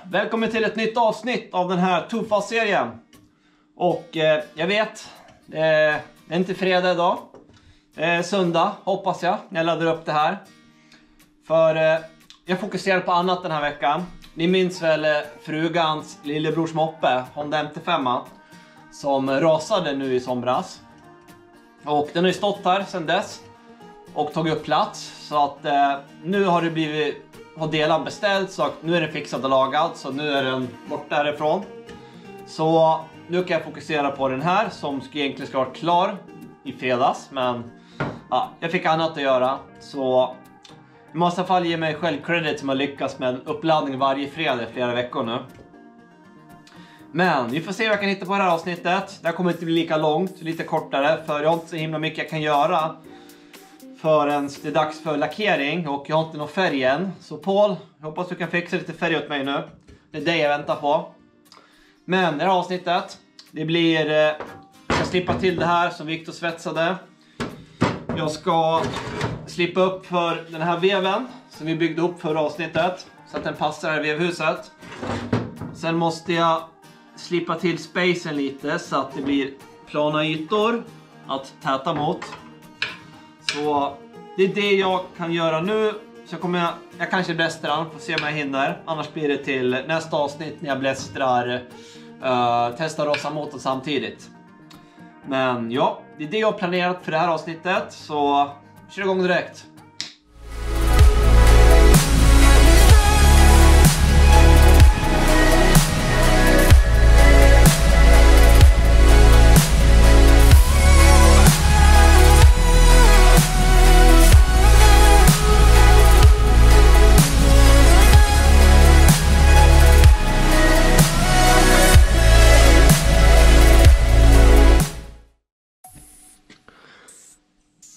Välkommen till ett nytt avsnitt av den här Tuffa-serien. Och jag vet, det är inte fredag idag. Det är söndag, hoppas jag, när jag laddar upp det här. För jag fokuserar på annat den här veckan. Ni minns väl frugans lillebrors moppe, Honda MT5, som rasade nu i somras. Och den har ju stått här sedan dess och tagit upp plats. Så att nu har det har delar beställt, så nu är den fixad och lagad. Så nu är den bort därifrån. Så nu kan jag fokusera på den här som egentligen ska vara klar i fredags. Men ja, jag fick annat att göra. Så jag måste i alla fall ge mig själv credit som har lyckats med en uppladdning varje fredag i flera veckor nu. Men vi får se vad jag kan hitta på det här avsnittet. Det här kommer inte bli lika långt, lite kortare. För jag har inte så himla mycket jag kan göra förrän det är dags för lackering. Och jag har inte någon färg än. Så Paul, jag hoppas du kan fixa lite färg åt mig nu. Det är det jag väntar på. Men det här avsnittet, det blir... jag ska slippa till det här som Victor svetsade. Jag ska slippa upp för den här veven som vi byggde upp förra avsnittet. Så att den passar här i vevhuset. Sen måste jag slippa till spacen lite så att det blir plana ytor att täta mot. Så det är det jag kan göra nu. Så jag kanske blästrar, får se om jag hinner. Annars blir det till nästa avsnitt när jag blästrar, testar rosa motorn samtidigt. Men ja, det är det jag har planerat för det här avsnittet. Så kör igång direkt.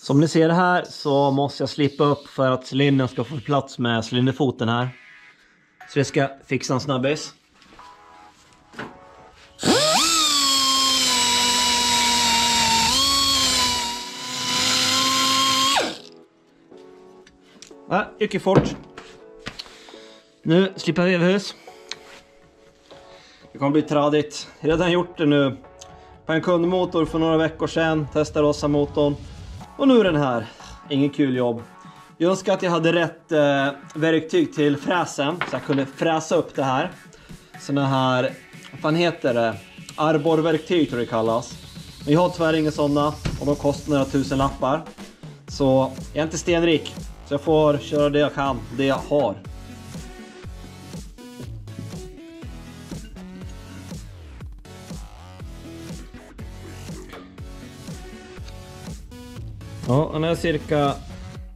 Som ni ser här så måste jag slippa upp för att cylindern ska få plats med cylinderfoten här. Så jag ska fixa en snabbis. Gick ju fort. Nu slipper jag vevhus. Det kommer bli tradigt. Jag har redan gjort det nu. På en kundmotor för några veckor sedan. Testar rosa motorn. Och nu är den här. Ingen kul jobb. Jag önskar att jag hade rätt verktyg till fräsen. Så jag kunde fräsa upp det här. Såna här, vad fan heter det? Arborverktyg tror det kallas. Men jag har tyvärr inga sådana. Och de kostar några tusen lappar. Så jag är inte stenrik. Så jag får köra det jag kan. Det jag har. Ja, han är cirka...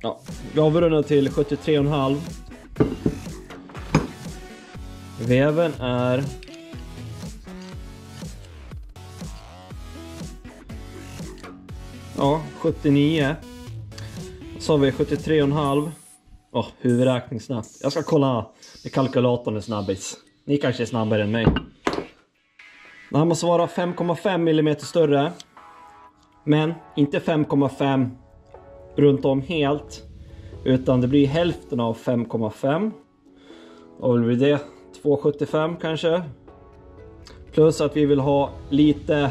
Ja, vi avrundar till 73,5. Veven är... Ja, 79. Så har vi 73,5. Huvudräkning snabbt. Jag ska kolla med kalkylatorn är snabbis. Ni kanske är snabbare än mig. Det här måste vara 5,5 mm större. Men inte 5,5 runt om helt. Utan det blir hälften av 5,5. Och vill bli det 2,75 kanske. Plus att vi vill ha lite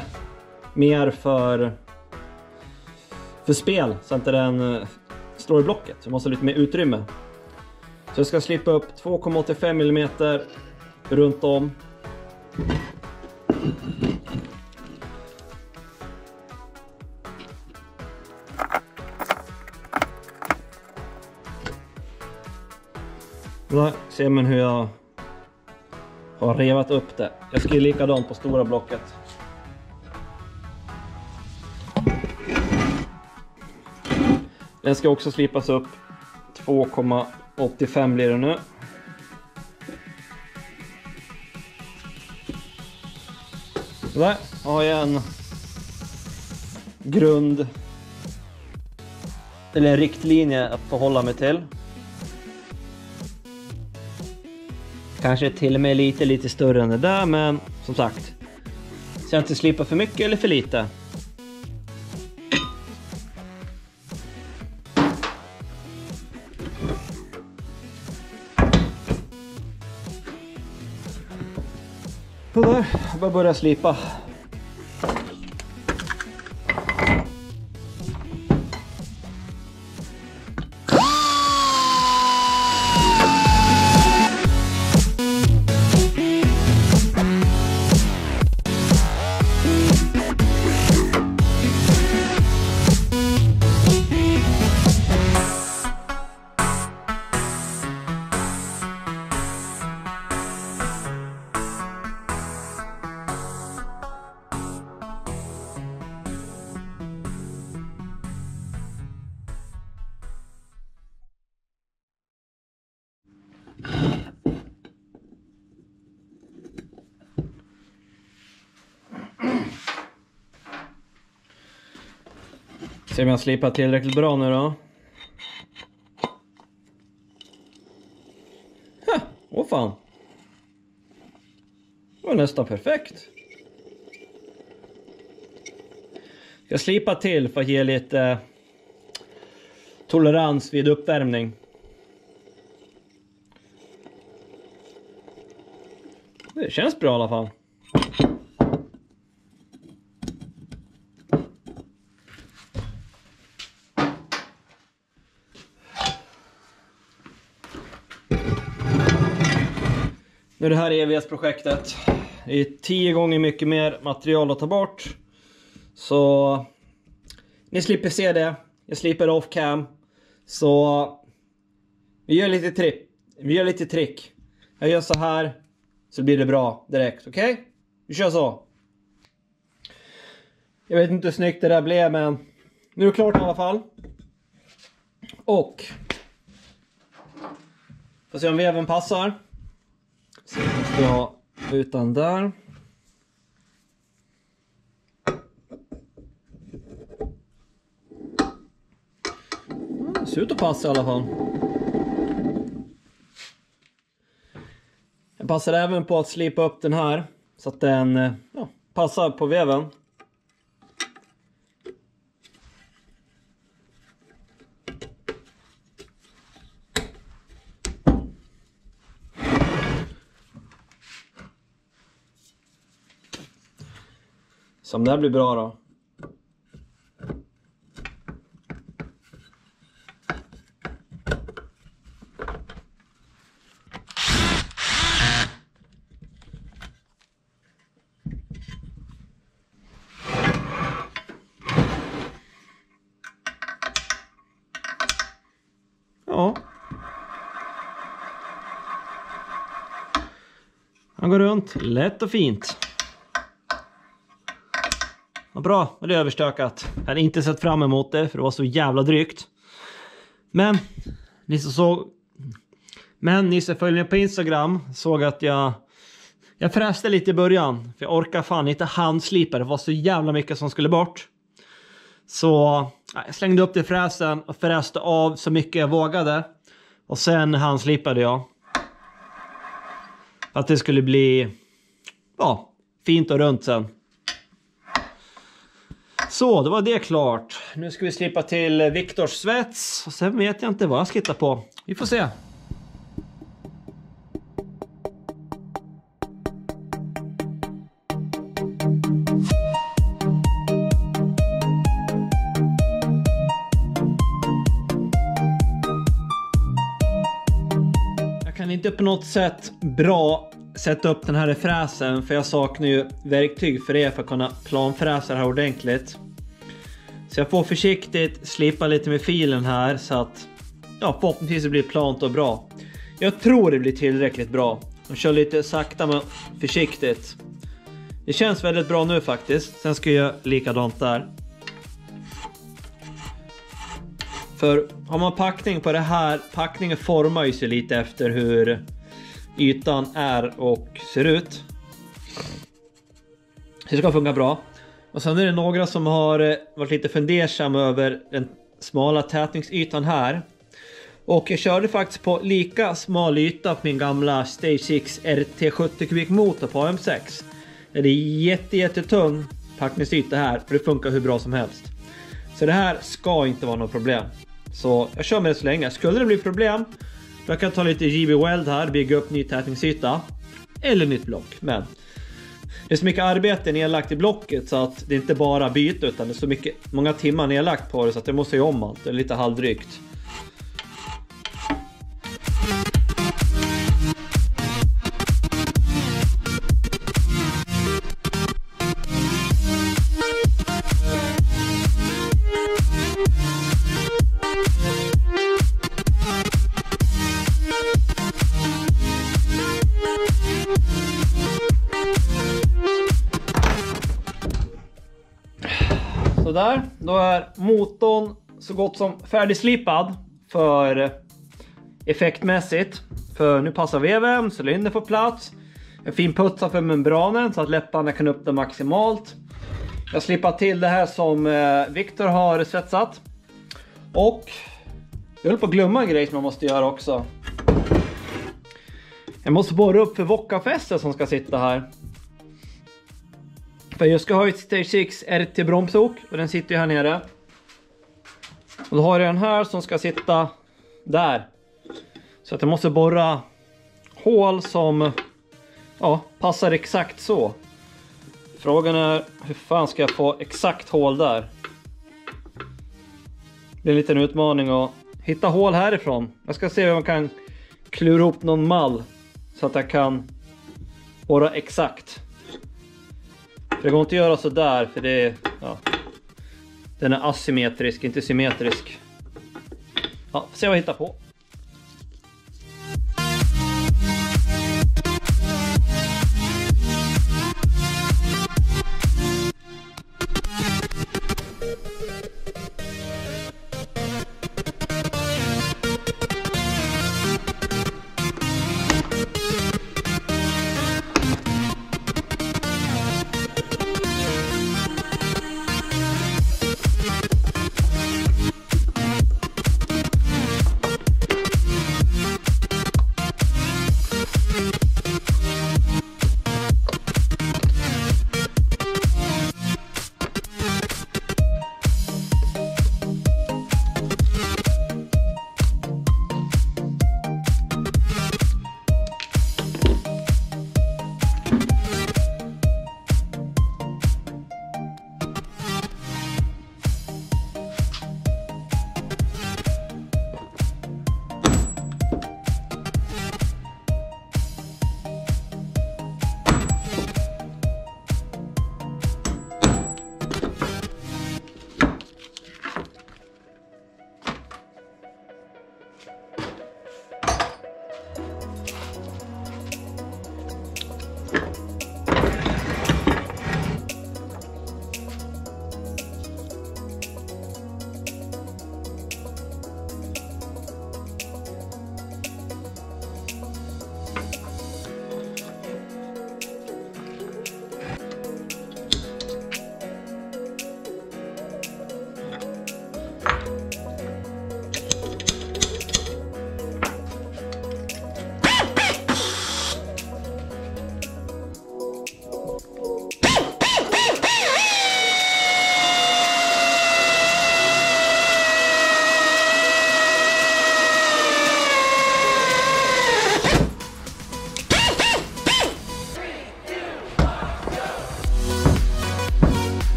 mer för spel. Så att den står i blocket. Så vi måste ha lite mer utrymme. Så jag ska slippa upp 2,85 mm runt om. Där ser man hur jag har revat upp det. Jag ska likadant på stora blocket. Den ska också slipas upp. 2,85 blir det nu. Där har jag en grund eller en riktlinje att förhålla mig till. Kanske till och med lite större än det där, men som sagt. Så jag inte slipper för mycket eller för lite. Så där, jag bara börja slipa. Se om jag slipar tillräckligt bra nu då. Åh fan. Det var nästan perfekt. Jag slipar till för att ge lite tolerans vid uppvärmning. Det känns bra i alla fall. Nu är det här evighetsprojektet. Det är 10 gånger mycket mer material att ta bort. Så ni slipper se det. Jag slipper off cam. Så vi gör lite trick. Jag gör så här. Så blir det bra direkt. Okej? Vi kör så. Jag vet inte hur snyggt det där blev, men nu är det klart i alla fall. Och får se om veven passar. Så jag måste ha utan där. Det ser ut att passa i alla fall. Jag passar även på att slipa upp den här så att den passar på veven. Så om det här blir bra då. Ja. Han går runt lätt och fint. Ja, bra, det är överstökat. Jag hade inte sett fram emot det för det var så jävla drygt. Men ni som följer mig på Instagram såg att jag fräste lite i början. För jag orkar fan inte handslipa. Det var så jävla mycket som skulle bort. Så jag slängde upp det i fräsen och fräste av så mycket jag vågade. Och sen handslipade jag. För att det skulle bli fint och runt sen. Så, då var det klart. Nu ska vi slipa till Viktors svets. Och sen vet jag inte vad jag ska hitta på. Vi får se. Jag kan inte på något sätt bra sätta upp den här i fräsen, för jag saknar ju verktyg för det för att kunna planfräsa det här ordentligt. Så jag får försiktigt slipa lite med filen här så att förhoppningsvis det blir plant och bra. Jag tror det blir tillräckligt bra. Och kör lite sakta men försiktigt. Det känns väldigt bra nu faktiskt. Sen ska jag göra likadant där. För har man packning på det här, packningen formar ju sig lite efter hur ytan är och ser ut. Så det ska funka bra. Och sen är det några som har varit lite fundersamma över den smala tätningsytan här. Och jag körde faktiskt på lika smal yta på min gamla Stage 6 RT70 kubikmotor på AM6. Det är jättetung packningsyta här, för det funkar hur bra som helst. Så det här ska inte vara något problem. Så jag kör med det så länge. Skulle det bli problem, då kan jag ta lite JB Weld här, bygga upp ny tätningsyta. Eller nytt block. Men Det är så mycket arbete nedlagt i blocket så att det inte bara byter utan det är så många timmar nedlagt på det så att jag måste göra om allt. Det är lite halvdrygt. Så där, då är motorn så gott som färdigslipad för effektmässigt. För nu passar veven, cylinder får plats. En fin putsar för membranen så att läpparna kan öppna maximalt. Jag slipar till det här som Victor har svetsat. Och jag håller på att glömma en grej som jag måste göra också. Jag måste borra upp för Vockafästet som ska sitta här. För jag ska ha ett Stage 6 RT bromsok och den sitter ju här nere. Och då har jag den här som ska sitta där. Så att jag måste borra hål som passar exakt så. Frågan är hur fan ska jag få exakt hål där? Det är en liten utmaning att hitta hål härifrån. Jag ska se om man kan klura ihop någon mall så att jag kan borra exakt. Det går inte att göra så där för det är, den är asymmetrisk, inte symmetrisk. Ja, får se vad jag hittar på.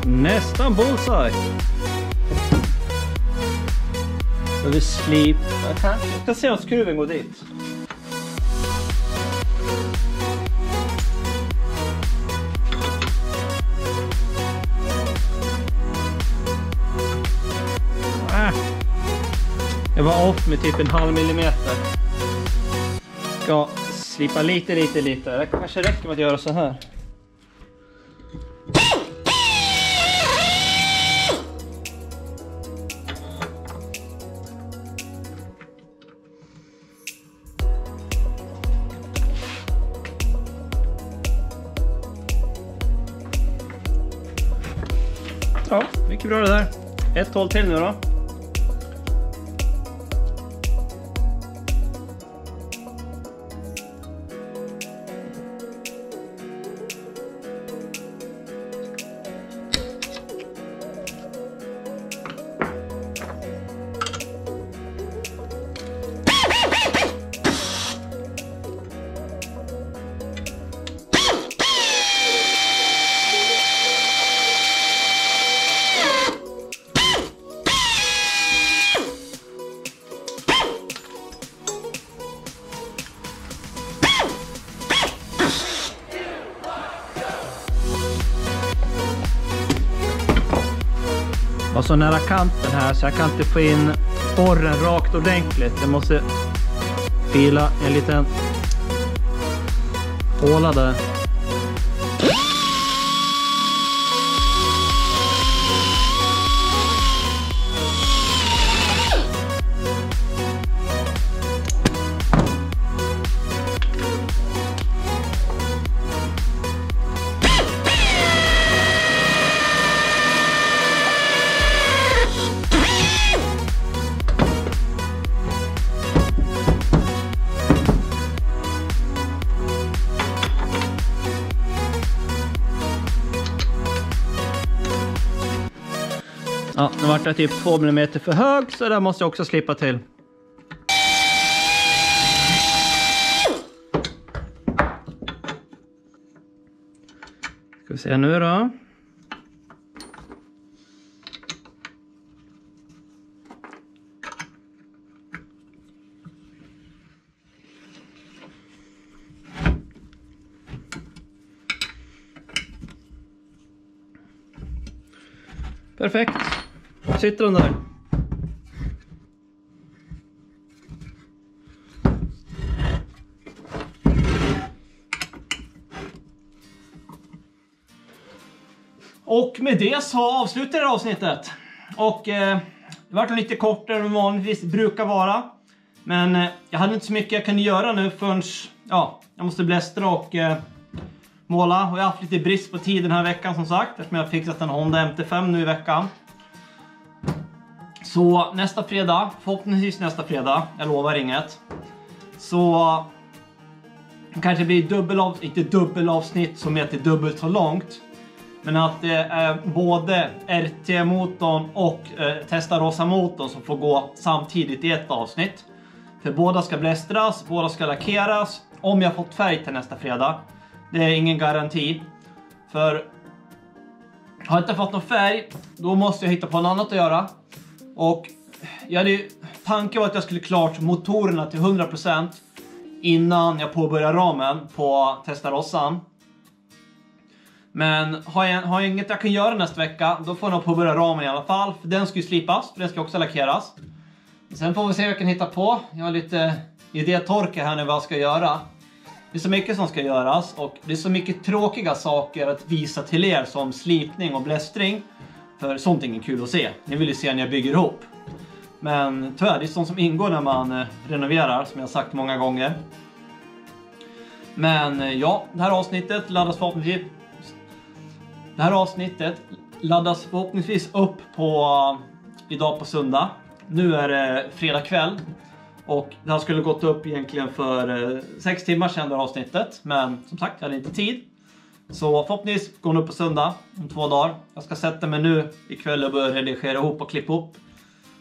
Nästan bullseye. Och vi slip. Jag ska se om skruven går dit. Jag var off med typ 0,5 millimeter. Ska slipa lite. Det kanske räcker med att göra så här. Ja, mycket bra det där. Ett håll till nu då. var så nära kanten här så jag kan inte få in borren rakt ordentligt. Jag måste fila en liten håla där. Ja, nu vart jag typ 2 mm för hög, så där måste jag också slippa till. Ska vi se nu då. Perfekt. Sitter den där. Och med det så avslutar det avsnittet. Och det var lite kortare än vanligtvis brukar vara. Men jag hade inte så mycket jag kunde göra nu förrän jag måste blästra och måla. Och jag har haft lite brist på tid den här veckan som sagt. Eftersom jag har fixat en Honda MT5 nu i veckan. Så nästa fredag, förhoppningsvis nästa fredag, jag lovar inget. Så kanske blir inte dubbelavsnitt som heter dubbelt så långt. Men att det är både RT-motorn och Testarossa-motorn som får gå samtidigt i ett avsnitt. För båda ska blästras, båda ska lackeras. Om jag fått färg till nästa fredag. Det är ingen garanti. För har jag inte fått någon färg, då måste jag hitta på något annat att göra. Och tanken var att jag skulle klart motorerna till 100% innan jag påbörjar ramen på Testarossan. Men har jag inget jag kan göra nästa vecka, då får jag påbörja ramen i alla fall. För den ska ju slipas, för den ska också lackeras. Sen får vi se vad jag kan hitta på. Jag har lite idétorka här nu vad jag ska göra. Det är så mycket som ska göras och det är så mycket tråkiga saker att visa till er som slipning och blästring. För sånt är inget kul att se. Ni vill ju se när jag bygger ihop. Men tyvärr, det är sånt som ingår när man renoverar, som jag har sagt många gånger. Men ja, det här avsnittet laddas förhoppningsvis upp idag på söndag. Nu är det fredag kväll. Och det här skulle gått upp egentligen för 6 timmar sedan det här avsnittet. Men som sagt, jag hade inte tid. Så förhoppningsvis går den upp på söndag om 2 dagar. Jag ska sätta mig nu ikväll och börja redigera ihop och klippa upp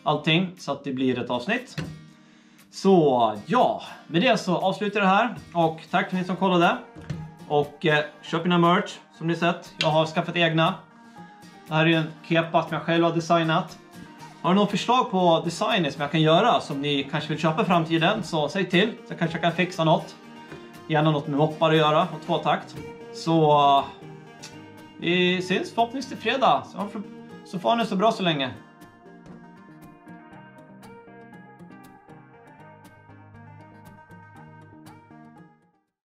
allting så att det blir ett avsnitt. Så ja, med det så avslutar jag det här. Och tack för ni som kollade. Och köp mina merch som ni sett. Jag har skaffat egna. Det här är ju en kepa som jag själv har designat. Har du någon förslag på designer som jag kan göra som ni kanske vill köpa i framtiden, så säg till. Så kanske jag kan fixa något. Gärna något med moppar att göra och 2-takt. Så vi syns förhoppningsvis till fredag. Så får ni så bra så länge.